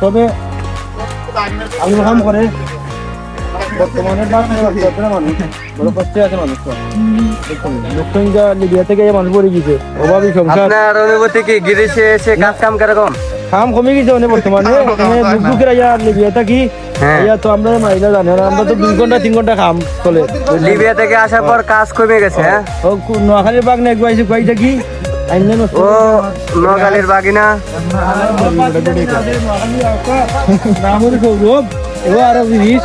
তবে আলু কাম করে বর্তমানে মানুষ বড় কষ্টে আছে মানুষ দক্ষিণ লিবিয়া থেকে মানুষ পড়ে গেছে অভাবী সংসার। আপনার অনুভূতি কি গিরিশে এসে কাজ কাম কিরকম? কাম কমে গেছে অনেক বর্তমানে বুকুরা লিবিয়া থাকি তো আমরা মাইলা জানি আমরা তো 2 ঘন্টা 3 ঘন্টা কাম চলে। লিবিয়া থেকে আসার পর কাজ কমে গেছে। নোয়াখালীর বাগ না গুয়াইছে গুয়াই থাকি ও নোয়াখালীর বাগিনা নামর সৌরভ এবার আরো জিনিস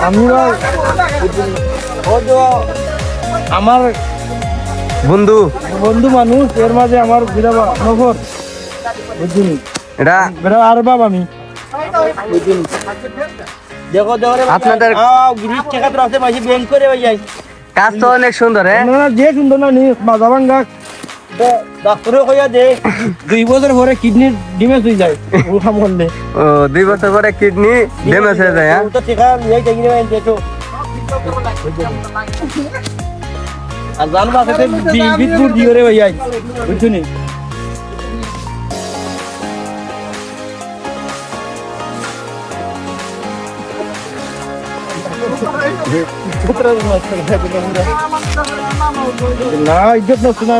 আমরা আমার বন্ধু বন্ধু মানুষ এর মাঝে আমার নগর বুঝুন এটা আর বাব আমি দেখো আপনাদের গিরিশ ঠেকাতে আছে মাঝে ব্যাংক করে যাই কাজ তো অনেক সুন্দর। যে সুন্দর না মাজা ভাঙ্গা ডাক্তারে কইয়া দে 2 বছর পরে কিডনির ডিমেজ হয়ে যায় ও কাম করলে। ও 2 বছর পরে কিডনি ড্যামেজ হয়ে যায়। তো ঠেকা নিয়ে যাই না দেখো আর জান বাসে বিদ্যুৎ দিয়ে রে ভাই বুঝছনি না ইজ্জত নষ্ট না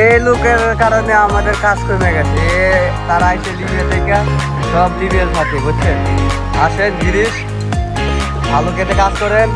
এই লোকের কারণে আমাদের কাজ কমে গেছে। তারা এসে লিবিয়া থেকে সব লিবিয়ার সাথে বুঝছেন আসেন গিরিশ আলু কেটে কাজ করেন।